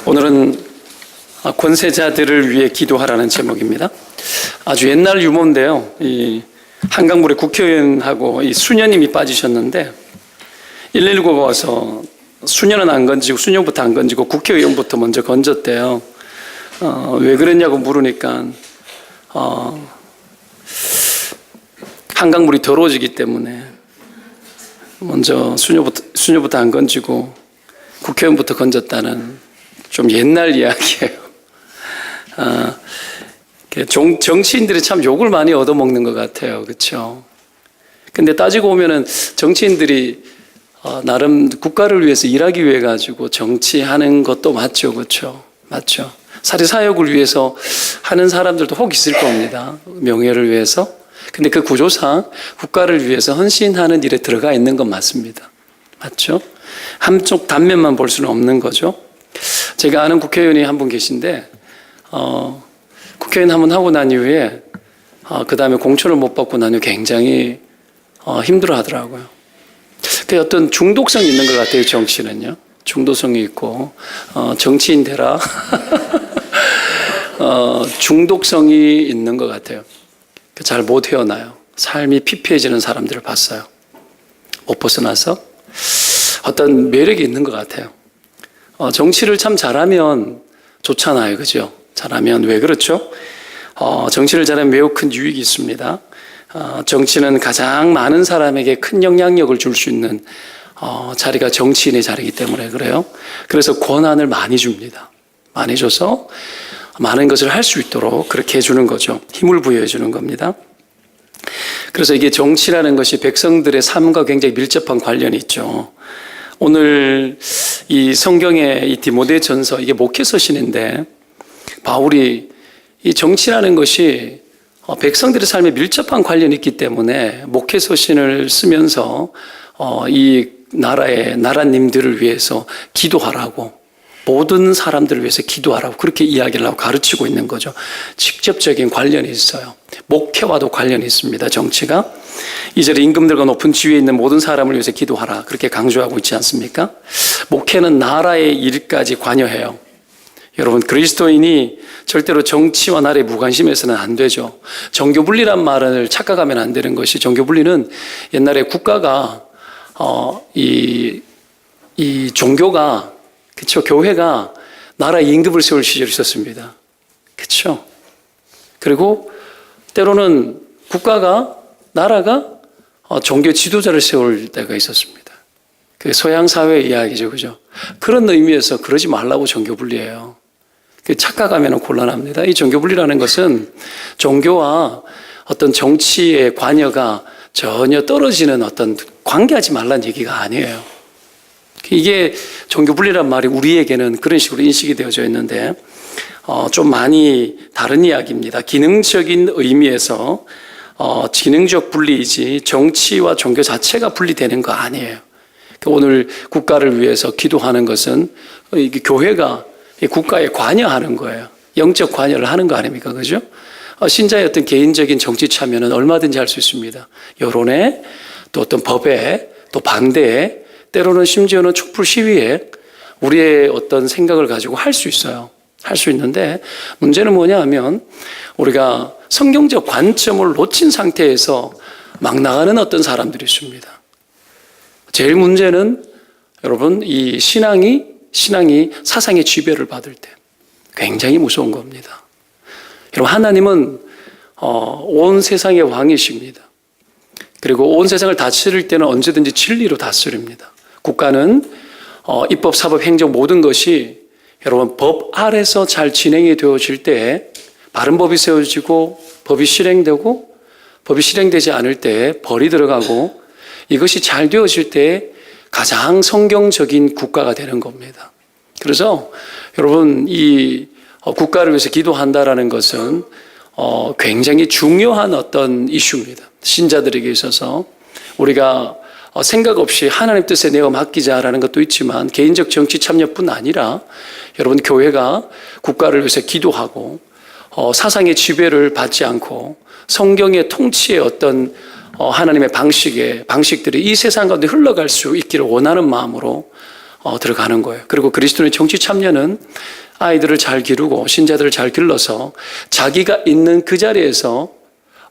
오늘은 권세자들을 위해 기도하라는 제목입니다. 아주 옛날 유머인데요. 이 한강물에 국회의원하고 이 수녀님이 빠지셨는데 119가 와서 수녀는 안 건지고 수녀부터 안 건지고 국회의원부터 먼저 건졌대요. 왜 그랬냐고 물으니까 한강물이 더러워지기 때문에 먼저 수녀부터 안 건지고 국회의원부터 건졌다는 좀 옛날 이야기예요. 정치인들이 참 욕을 많이 얻어먹는 것 같아요. 그렇죠? 근데 따지고 보면은 정치인들이 나름 국가를 위해서 일하기 위해 가지고 정치하는 것도 맞죠. 그렇죠? 맞죠. 사리사욕을 위해서 하는 사람들도 혹 있을 겁니다. 명예를 위해서. 근데 그 구조상 국가를 위해서 헌신하는 일에 들어가 있는 건 맞습니다. 맞죠? 한쪽 단면만 볼 수는 없는 거죠. 제가 아는 국회의원이 한 분 계신데 국회의원 한 번 하고 난 이후에 그 다음에 공천을 못 받고 난 이후 굉장히 힘들어 하더라고요. 그 어떤 중독성이 있는 것 같아요. 정치는요. 중독성이 있고 정치인 되라. 중독성이 있는 것 같아요. 잘 못 헤어나요. 삶이 피폐해지는 사람들을 봤어요. 못 벗어나서 어떤 매력이 있는 것 같아요. 정치를 참 잘하면 좋잖아요. 그죠? 잘하면 왜 그렇죠? 정치를 잘하면 매우 큰 유익이 있습니다. 정치는 가장 많은 사람에게 큰 영향력을 줄 수 있는 자리가 정치인의 자리이기 때문에 그래요. 그래서 권한을 많이 줍니다. 많이 줘서 많은 것을 할 수 있도록 그렇게 해주는 거죠. 힘을 부여해 주는 겁니다. 그래서 이게 정치라는 것이 백성들의 삶과 굉장히 밀접한 관련이 있죠. 오늘 이 성경의 이 디모데전서 이게 목회서신인데 바울이 이 정치라는 것이 백성들의 삶에 밀접한 관련이 있기 때문에 목회서신을 쓰면서 이 나라님들을 위해서 기도하라고 모든 사람들을 위해서 기도하라고 그렇게 이야기를 하고 가르치고 있는 거죠. 직접적인 관련이 있어요. 목회와도 관련이 있습니다. 정치가. 이절에 임금들과 높은 지위에 있는 모든 사람을 위해서 기도하라 그렇게 강조하고 있지 않습니까? 목회는 나라의 일까지 관여해요. 여러분 그리스도인이 절대로 정치와 나라에 무관심해서는 안 되죠. 정교분리란 말을 착각하면 안 되는 것이 정교분리는 옛날에 국가가 이 종교가 그렇죠. 교회가 나라에 임금을 세울 시절이 있었습니다. 그렇죠. 그리고 때로는 나라가 종교 지도자를 세울 때가 있었습니다. 그게 서양 사회의 이야기죠. 그죠? 그런 의미에서 그러지 말라고 정교분리예요. 착각하면 곤란합니다. 이 정교분리라는 것은 종교와 어떤 정치의 관여가 전혀 떨어지는 어떤 관계하지 말라는 얘기가 아니에요. 이게 종교분리란 말이 우리에게는 그런 식으로 인식이 되어져 있는데 좀 많이 다른 이야기입니다. 기능적인 의미에서 기능적 분리이지 정치와 종교 자체가 분리되는 거 아니에요. 오늘 국가를 위해서 기도하는 것은 이게 교회가 국가에 관여하는 거예요. 영적 관여를 하는 거 아닙니까? 그죠? 신자의 어떤 개인적인 정치 참여는 얼마든지 할 수 있습니다. 여론에 또 어떤 법에 또 반대에 때로는 심지어는 촛불 시위에 우리의 어떤 생각을 가지고 할 수 있어요. 할 수 있는데 문제는 뭐냐 하면 우리가 성경적 관점을 놓친 상태에서 막 나가는 어떤 사람들이 있습니다. 제일 문제는 여러분 이 신앙이 사상의 지배를 받을 때 굉장히 무서운 겁니다. 여러분 하나님은 온 세상의 왕이십니다. 그리고 온 세상을 다스릴 때는 언제든지 진리로 다스립니다. 국가는 입법, 사법, 행정 모든 것이 여러분 법 아래서 잘 진행이 되어질 때 바른 법이 세워지고 법이 실행되고 법이 실행되지 않을 때 벌이 들어가고 이것이 잘 되어질 때 가장 성경적인 국가가 되는 겁니다. 그래서 여러분 이 국가를 위해서 기도한다라는 것은 굉장히 중요한 어떤 이슈입니다. 신자들에게 있어서 우리가 생각 없이 하나님 뜻에 내어 맡기자라는 것도 있지만 개인적 정치 참여뿐 아니라 여러분 교회가 국가를 위해서 기도하고 사상의 지배를 받지 않고 성경의 통치의 어떤 하나님의 방식들이 이 세상 가운데 흘러갈 수 있기를 원하는 마음으로 들어가는 거예요. 그리고 그리스도인의 정치 참여는 아이들을 잘 기르고 신자들을 잘 길러서 자기가 있는 그 자리에서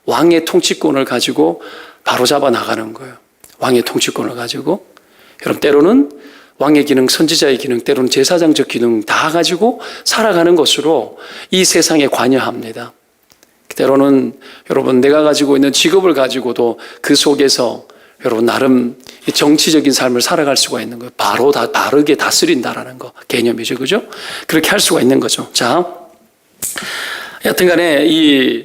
왕의 통치권을 가지고 바로잡아 나가는 거예요. 왕의 통치권을 가지고. 여러분, 때로는 왕의 기능, 선지자의 기능, 때로는 제사장적 기능 다 가지고 살아가는 것으로 이 세상에 관여합니다. 때로는 여러분, 내가 가지고 있는 직업을 가지고도 그 속에서 여러분 나름 정치적인 삶을 살아갈 수가 있는 거예요. 바로 다르게 다스린다라는 거 개념이죠, 그죠? 그렇게 할 수가 있는 거죠. 자, 여튼간에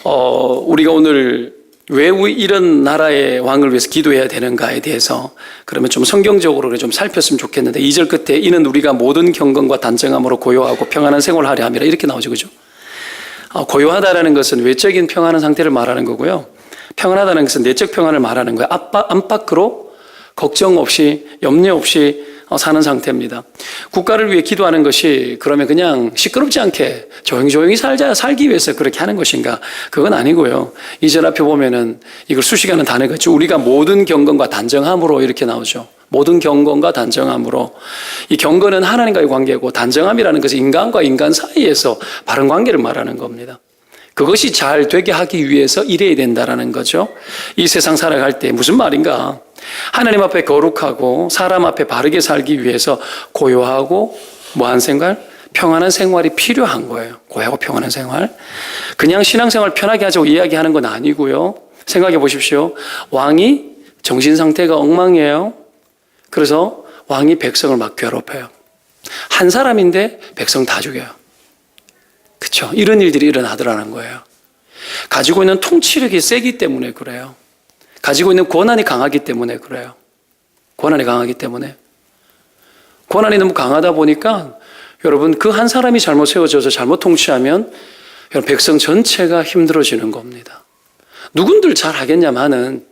우리가 오늘 왜 이런 나라의 왕을 위해서 기도해야 되는가에 대해서 그러면 좀 성경적으로 좀 살폈으면 좋겠는데 2절 끝에 이는 우리가 모든 경건과 단정함으로 고요하고 평안한 생활을 하려 함이라 이렇게 나오죠, 그죠? 고요하다라는 것은 외적인 평안한 상태를 말하는 거고요. 평안하다는 것은 내적 평안을 말하는 거예요. 안팎으로 걱정 없이 염려 없이 사는 상태입니다. 국가를 위해 기도하는 것이 그러면 그냥 시끄럽지 않게 조용히 살기 위해서 그렇게 하는 것인가? 그건 아니고요. 이 절 앞에 보면은 이걸 수식하는 단어가 있죠. 우리가 모든 경건과 단정함으로 이렇게 나오죠. 모든 경건과 단정함으로. 이 경건은 하나님과의 관계고 단정함이라는 것은 인간과 인간 사이에서 바른 관계를 말하는 겁니다. 그것이 잘 되게 하기 위해서 일해야 된다라는 거죠. 이 세상 살아갈 때 무슨 말인가? 하나님 앞에 거룩하고 사람 앞에 바르게 살기 위해서 고요하고 뭐한 생활? 평안한 생활이 필요한 거예요. 고요하고 평안한 생활. 그냥 신앙생활 편하게 하자고 이야기하는 건 아니고요. 생각해 보십시오. 왕이 정신 상태가 엉망이에요. 그래서 왕이 백성을 막 괴롭혀요. 한 사람인데 백성 다 죽여요. 그렇죠? 이런 일들이 일어나더라는 거예요. 가지고 있는 통치력이 세기 때문에 그래요. 가지고 있는 권한이 강하기 때문에 그래요. 권한이 강하기 때문에. 권한이 너무 강하다 보니까 여러분 그 한 사람이 잘못 세워져서 잘못 통치하면 여러분 백성 전체가 힘들어지는 겁니다. 누군들 잘 하겠냐마는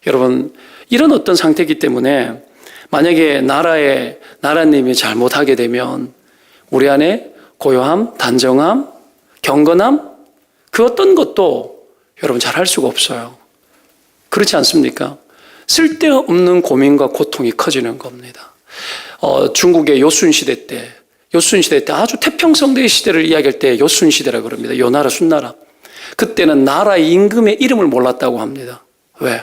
여러분 이런 어떤 상태이기 때문에 만약에 나라님이 잘못하게 되면 우리 안에 고요함, 단정함, 경건함 그 어떤 것도 여러분 잘 할 수가 없어요. 그렇지 않습니까? 쓸데없는 고민과 고통이 커지는 겁니다. 중국의 요순시대 때 아주 태평성대의 시대를 이야기할 때 요순시대라고 그럽니다. 요나라, 순나라. 그때는 나라의 임금의 이름을 몰랐다고 합니다. 왜?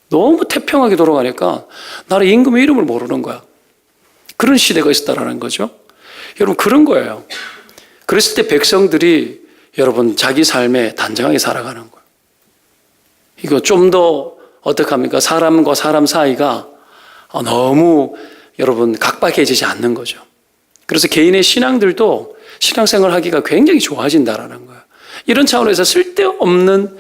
너무 태평하게 돌아가니까 나라의 임금의 이름을 모르는 거야. 그런 시대가 있었다라는 거죠. 여러분 그런 거예요. 그랬을 때 백성들이 여러분 자기 삶에 단정하게 살아가는 거예요. 이거 좀 더 어떡합니까? 사람과 사람 사이가 너무 여러분 각박해지지 않는 거죠. 그래서 개인의 신앙들도 신앙생활 하기가 굉장히 좋아진다라는 거예요. 이런 차원에서 쓸데없는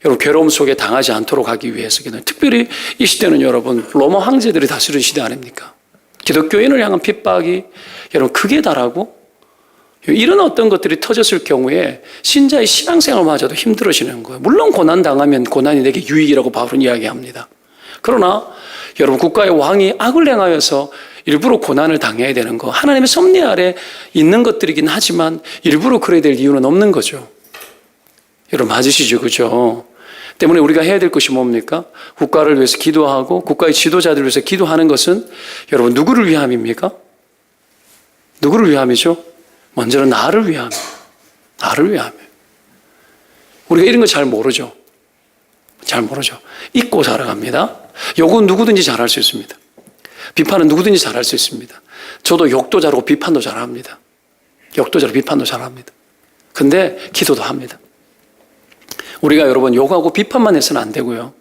여러분 괴로움 속에 당하지 않도록 하기 위해서는 특별히 이 시대는 여러분 로마 황제들이 다스리는 시대 아닙니까? 기독교인을 향한 핍박이 여러분 크게 달하고 이런 어떤 것들이 터졌을 경우에 신자의 신앙생활마저도 힘들어지는 거예요. 물론 고난 당하면 고난이 내게 유익이라고 바울은 이야기합니다. 그러나 여러분 국가의 왕이 악을 행하여서 일부러 고난을 당해야 되는 거 하나님의 섭리 아래 있는 것들이긴 하지만 일부러 그래야 될 이유는 없는 거죠. 여러분 맞으시죠, 그죠? 때문에 우리가 해야 될 것이 뭡니까? 국가를 위해서 기도하고 국가의 지도자들을 위해서 기도하는 것은 여러분 누구를 위함입니까? 누구를 위함이죠? 먼저는 나를 위함이에요. 나를 위함이에요. 우리가 이런 거 잘 모르죠. 잘 모르죠. 잊고 살아갑니다. 욕은 누구든지 잘할 수 있습니다. 비판은 누구든지 잘할 수 있습니다. 저도 욕도 잘하고 비판도 잘합니다. 욕도 잘하고 비판도 잘합니다. 근데 기도도 합니다. 우리가 여러분 욕하고 비판만 해서는 안 되고요.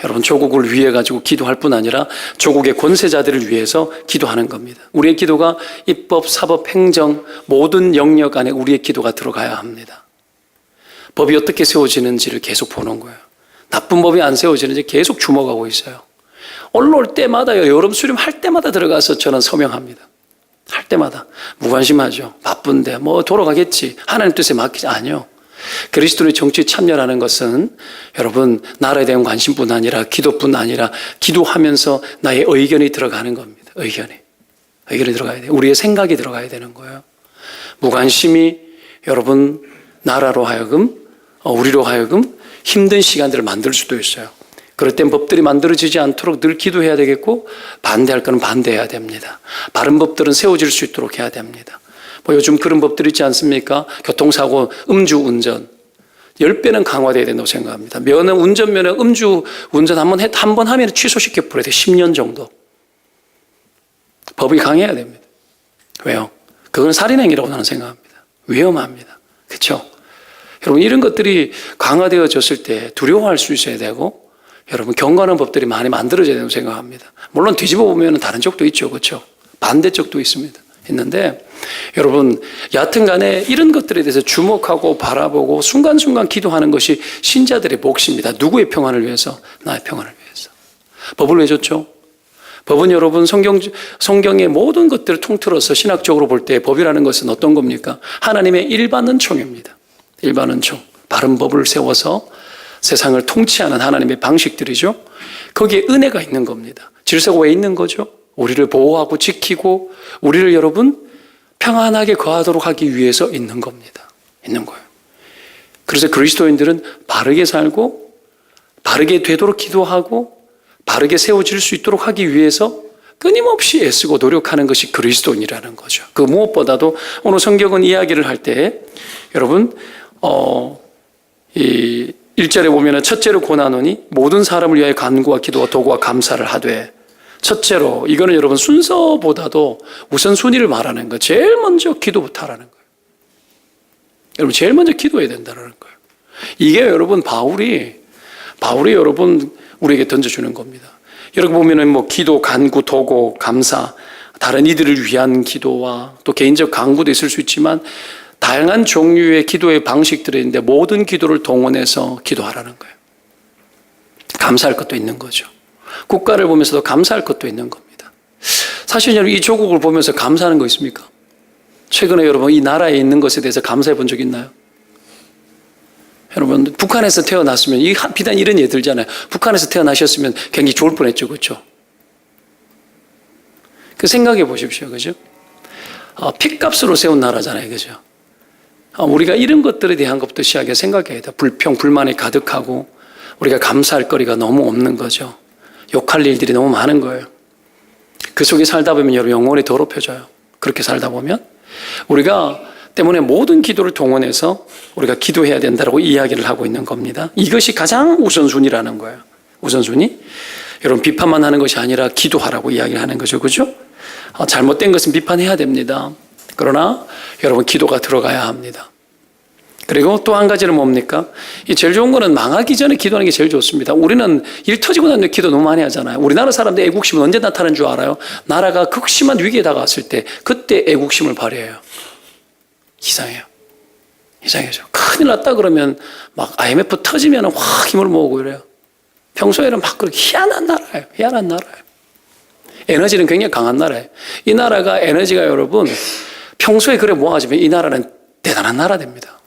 여러분 조국을 위해 가지고 기도할 뿐 아니라 조국의 권세자들을 위해서 기도하는 겁니다. 우리의 기도가 입법, 사법, 행정 모든 영역 안에 우리의 기도가 들어가야 합니다. 법이 어떻게 세워지는지를 계속 보는 거예요. 나쁜 법이 안 세워지는지 계속 주목하고 있어요. 올라올 때마다요. 여름 수렴할 때마다 들어가서 저는 서명합니다. 할 때마다 무관심하죠. 바쁜데 뭐 돌아가겠지. 하나님 뜻에 맡기지 아니요. 그리스도의 정치에 참여라는 것은 여러분 나라에 대한 관심뿐 아니라 기도뿐 아니라 기도하면서 나의 의견이 들어가는 겁니다. 의견이 들어가야 돼요. 우리의 생각이 들어가야 되는 거예요. 무관심이 여러분 나라로 하여금 우리로 하여금 힘든 시간들을 만들 수도 있어요. 그럴 땐 법들이 만들어지지 않도록 늘 기도해야 되겠고, 반대할 거는 반대해야 됩니다. 바른 법들은 세워질 수 있도록 해야 됩니다. 뭐 요즘 그런 법들이 있지 않습니까? 교통사고, 음주운전 10배는 강화돼야 된다고 생각합니다. 운전면허 음주운전 한 번 하면 취소시켜 버려야 돼요. 10년 정도. 법이 강해야 됩니다. 왜요? 그건 살인행위라고 저는 생각합니다. 위험합니다. 그렇죠? 여러분, 이런 것들이 강화되어졌을 때 두려워할 수 있어야 되고, 여러분, 경고하는 법들이 많이 만들어져야 된다고 생각합니다. 물론 뒤집어 보면 다른 쪽도 있죠. 그렇죠? 반대쪽도 있는데, 여러분, 여하튼 간에 이런 것들에 대해서 주목하고 바라보고 순간순간 기도하는 것이 신자들의 몫입니다. 누구의 평안을 위해서? 나의 평안을 위해서. 법을 왜 줬죠? 법은 여러분 성경의 모든 것들을 통틀어서 신학적으로 볼 때 법이라는 것은 어떤 겁니까? 하나님의 일반 은총입니다. 일반 은총. 바른 법을 세워서 세상을 통치하는 하나님의 방식들이죠. 거기에 은혜가 있는 겁니다. 질서가 왜 있는 거죠? 우리를 보호하고 지키고 우리를 여러분 평안하게 거하도록 하기 위해서 있는 겁니다. 있는 거예요. 그래서 그리스도인들은 바르게 살고 바르게 되도록 기도하고 바르게 세워질 수 있도록 하기 위해서 끊임없이 애쓰고 노력하는 것이 그리스도인이라는 거죠. 그 무엇보다도 오늘 성경은 이야기를 할 때 여러분 이 1절에 보면 첫째로 고나노니 모든 사람을 위하여 간구와 기도와 도구와 감사를 하되, 첫째로 이거는 여러분 순서보다도 우선순위를 말하는 거예요. 제일 먼저 기도부터 하라는 거예요. 여러분 제일 먼저 기도해야 된다는 거예요. 이게 여러분 바울이 여러분 우리에게 던져주는 겁니다. 여러분 보면은 뭐 기도, 간구, 도구, 감사, 다른 이들을 위한 기도와 또 개인적 간구도 있을 수 있지만 다양한 종류의 기도의 방식들이 있는데 모든 기도를 동원해서 기도하라는 거예요. 감사할 것도 있는 거죠. 국가를 보면서도 감사할 것도 있는 겁니다. 사실 여러분 이 조국을 보면서 감사하는 거 있습니까? 최근에 여러분 이 나라에 있는 것에 대해서 감사해 본 적 있나요? 여러분 북한에서 태어났으면 비단 이런 예 들잖아요. 북한에서 태어나셨으면 굉장히 좋을 뻔했죠. 그렇죠? 그 생각해 보십시오. 그죠? 핏값으로 세운 나라잖아요. 그죠? 우리가 이런 것들에 대한 것부터 시작해 생각해야 돼요. 불평, 불만이 가득하고 우리가 감사할 거리가 너무 없는 거죠. 욕할 일들이 너무 많은 거예요. 그 속에 살다 보면 여러분 영혼이 더럽혀져요. 그렇게 살다 보면 우리가 때문에 모든 기도를 동원해서 우리가 기도해야 된다고 이야기를 하고 있는 겁니다. 이것이 가장 우선순위라는 거예요. 우선순위. 여러분 비판만 하는 것이 아니라 기도하라고 이야기를 하는 거죠. 그죠? 잘못된 것은 비판해야 됩니다. 그러나 여러분 기도가 들어가야 합니다. 그리고 또 한 가지는 뭡니까? 이 제일 좋은 거는 망하기 전에 기도하는 게 제일 좋습니다. 우리는 일 터지고 난 뒤에 기도 너무 많이 하잖아요. 우리나라 사람들 애국심은 언제 나타나는 줄 알아요? 나라가 극심한 위기에 다가왔을 때 그때 애국심을 발휘해요. 이상해요. 이상해죠. 큰일 났다 그러면 막 IMF 터지면 확 힘을 모으고 이래요. 평소에는 막 그렇게 희한한 나라예요. 희한한 나라예요. 에너지는 굉장히 강한 나라예요. 이 나라가 에너지가 여러분 평소에 그래 모아지면 이 나라는 대단한 나라 됩니다.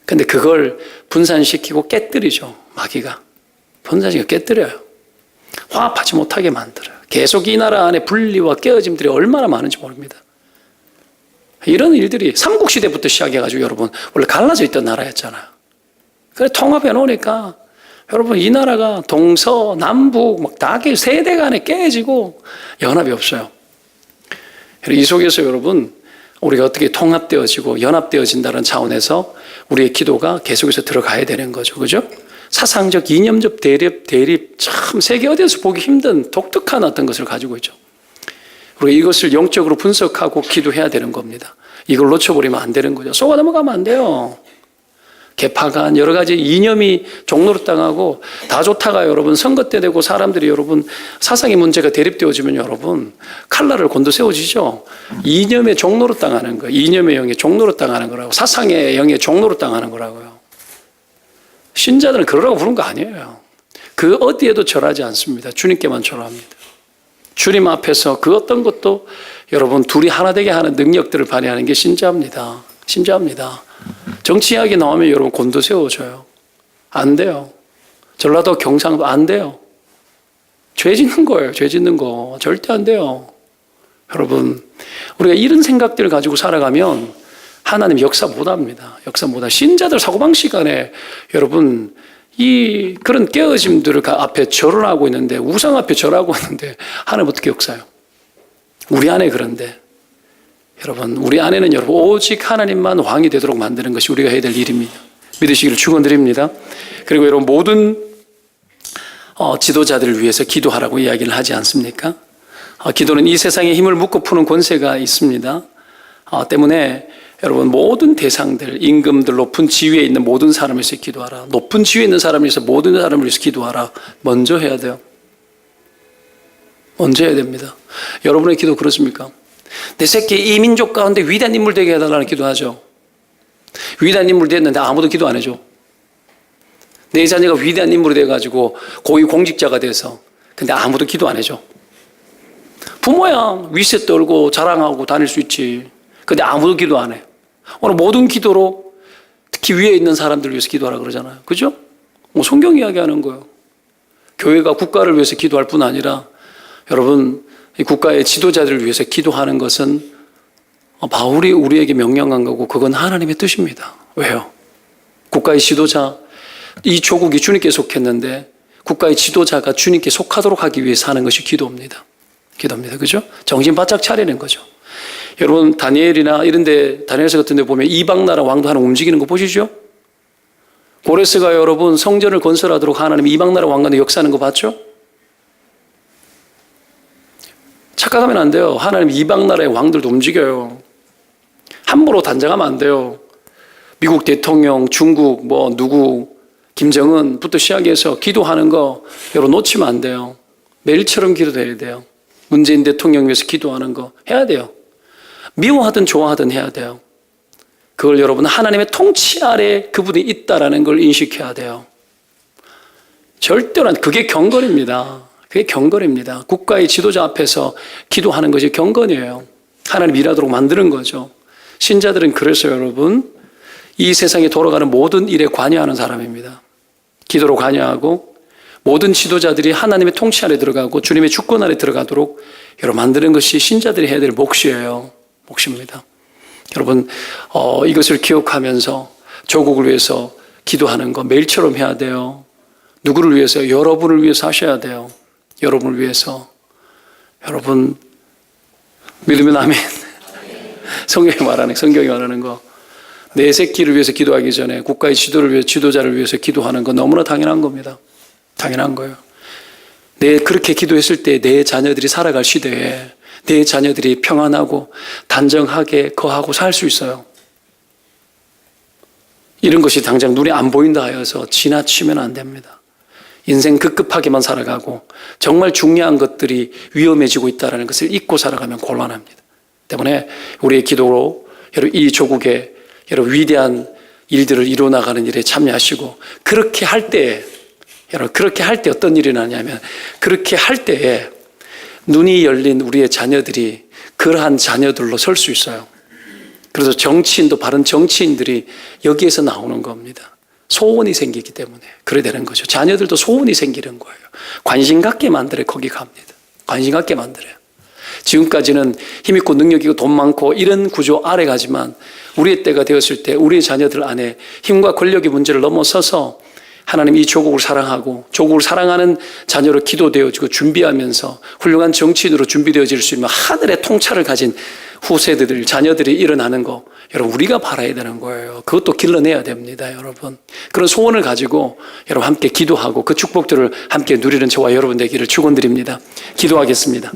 근데 그걸 분산시키고 깨뜨리죠. 마귀가. 분산시키고 깨뜨려요. 화합하지 못하게 만들어요. 계속 이 나라 안에 분리와 깨어짐들이 얼마나 많은지 모릅니다. 이런 일들이 삼국시대부터 시작해가지고 여러분 원래 갈라져 있던 나라였잖아요. 그래 통합해 놓으니까 여러분 이 나라가 동서 남북 막 다 세대 간에 깨지고 연합이 없어요. 이 속에서 여러분 우리가 어떻게 통합되어지고 연합되어진다는 차원에서 우리의 기도가 계속해서 들어가야 되는 거죠. 그죠? 사상적, 이념적 대립 참 세계 어디에서 보기 힘든 독특한 어떤 것을 가지고 있죠. 우리가 이것을 영적으로 분석하고 기도해야 되는 겁니다. 이걸 놓쳐버리면 안 되는 거죠. 쏘아 넘어가면 안 돼요. 개파간 여러 가지 이념이 종로로 당하고 다 좋다가 여러분 선거 때 되고 사람들이 여러분 사상의 문제가 대립되어지면 여러분 칼날을 곤두세워지죠. 이념의 종로로 당하는 거예요. 이념의 영의 종로로 당하는 거라고. 사상의 영의 종로로 당하는 거라고요. 신자들은 그러라고 부른 거 아니에요. 그 어디에도 절하지 않습니다. 주님께만 절합니다. 주님 앞에서 그 어떤 것도 여러분 둘이 하나 되게 하는 능력들을 발휘하는 게 신자입니다. 신자입니다. 정치 이야기 나오면 여러분 곤두 세워줘요. 안 돼요. 전라도 경상도 안 돼요. 죄 짓는 거예요. 죄 짓는 거. 절대 안 돼요. 여러분 우리가 이런 생각들을 가지고 살아가면 하나님 역사 못합니다. 역사 못합니다. 신자들 사고방식 안에 여러분 그런 깨어짐들을 앞에 절을 하고 있는데, 우상 앞에 절하고 있는데 하나님 어떻게 역사요? 우리 안에 그런데 여러분, 우리 안에는 여러분 오직 하나님만 왕이 되도록 만드는 것이 우리가 해야 될 일입니다. 믿으시기를 축원드립니다. 그리고 여러분 모든 지도자들을 위해서 기도하라고 이야기를 하지 않습니까? 기도는 이 세상에 힘을 묶어 푸는 권세가 있습니다. 때문에 여러분 모든 대상들, 임금들, 높은 지위에 있는 모든 사람을 위해서 기도하라. 높은 지위에 있는 사람을 위해서 모든 사람을 위해서 기도하라. 먼저 해야 돼요. 먼저 해야 됩니다. 여러분의 기도 그렇습니까? 내 새끼 이 민족 가운데 위대한 인물 되게 해달라는 기도하죠. 위대한 인물 됐는데 아무도 기도 안 해줘. 내 자녀가 위대한 인물이 돼가지고 고위 공직자가 돼서 근데 아무도 기도 안 해줘. 부모야 위세 떨고 자랑하고 다닐 수 있지. 근데 아무도 기도 안 해. 오늘 모든 기도로 특히 위에 있는 사람들을 위해서 기도하라 그러잖아요. 그죠? 성경 이야기하는 거예요. 교회가 국가를 위해서 기도할 뿐 아니라 여러분 이 국가의 지도자들을 위해서 기도하는 것은 바울이 우리에게 명령한 거고 그건 하나님의 뜻입니다. 왜요? 국가의 지도자, 이 조국이 주님께 속했는데 국가의 지도자가 주님께 속하도록 하기 위해서 하는 것이 기도입니다. 기도입니다. 그죠? 정신 바짝 차리는 거죠. 여러분 다니엘이나 이런 데 다니엘서 같은 데 보면 이방 나라 왕도 하나 움직이는 거 보시죠? 고레스가 여러분 성전을 건설하도록 하나님 이방 나라 왕관에 역사하는 거 봤죠? 착각하면 안 돼요. 하나님 이방 나라의 왕들도 움직여요. 함부로 단정하면 안 돼요. 미국 대통령, 중국 누구 김정은부터 시작해서 기도하는 거 여러분 놓치면 안 돼요. 매일처럼 기도해야 돼요. 문재인 대통령 위해서 기도하는 거 해야 돼요. 미워하든 좋아하든 해야 돼요. 그걸 여러분 하나님의 통치 아래 그분이 있다라는 걸 인식해야 돼요. 절대로 그게 경건입니다. 그게 경건입니다. 국가의 지도자 앞에서 기도하는 것이 경건이에요. 하나님 일하도록 만드는 거죠. 신자들은 그래서 여러분 이 세상에 돌아가는 모든 일에 관여하는 사람입니다. 기도로 관여하고 모든 지도자들이 하나님의 통치 아래 들어가고 주님의 주권 아래 들어가도록 여러분 만드는 것이 신자들이 해야 될 몫이에요. 몫입니다. 여러분 이것을 기억하면서 조국을 위해서 기도하는 거 매일처럼 해야 돼요. 누구를 위해서? 여러분을 위해서 하셔야 돼요. 여러분을 위해서. 여러분 믿으면 아멘. 성경이 말하는 거. 내 새끼를 위해서 기도하기 전에 국가의 지도를 위해서 지도자를 위해서 기도하는 건 너무나 당연한 겁니다. 당연한 거예요. 그렇게 기도했을 때 내 자녀들이 살아갈 시대에 내 자녀들이 평안하고 단정하게 거하고 살 수 있어요. 이런 것이 당장 눈에 안 보인다 하여서 지나치면 안 됩니다. 인생 급급하게만 살아가고 정말 중요한 것들이 위험해지고 있다는 것을 잊고 살아가면 곤란합니다. 때문에 우리의 기도로 여러분 이 조국에 여러분 위대한 일들을 이루어나가는 일에 참여하시고 그렇게 할 때에 여러분 그렇게 할 때 어떤 일이 나냐면 그렇게 할 때에 눈이 열린 우리의 자녀들이 그러한 자녀들로 설 수 있어요. 그래서 정치인도 바른 정치인들이 여기에서 나오는 겁니다. 소원이 생기기 때문에 그래 되는 거죠. 자녀들도 소원이 생기는 거예요. 관심 갖게 만들어요. 거기 갑니다. 관심 갖게 만들어요. 지금까지는 힘있고 능력이고 돈 많고 이런 구조 아래 가지만 우리의 때가 되었을 때 우리의 자녀들 안에 힘과 권력의 문제를 넘어서서 하나님 이 조국을 사랑하고 조국을 사랑하는 자녀로 기도되어지고 준비하면서 훌륭한 정치인으로 준비되어질 수 있는 하늘의 통찰을 가진 후세대들, 자녀들이 일어나는 거 여러분 우리가 바라야 되는 거예요. 그것도 길러내야 됩니다. 여러분 그런 소원을 가지고 여러분 함께 기도하고 그 축복들을 함께 누리는 저와 여러분 되기를 축원드립니다. 기도하겠습니다.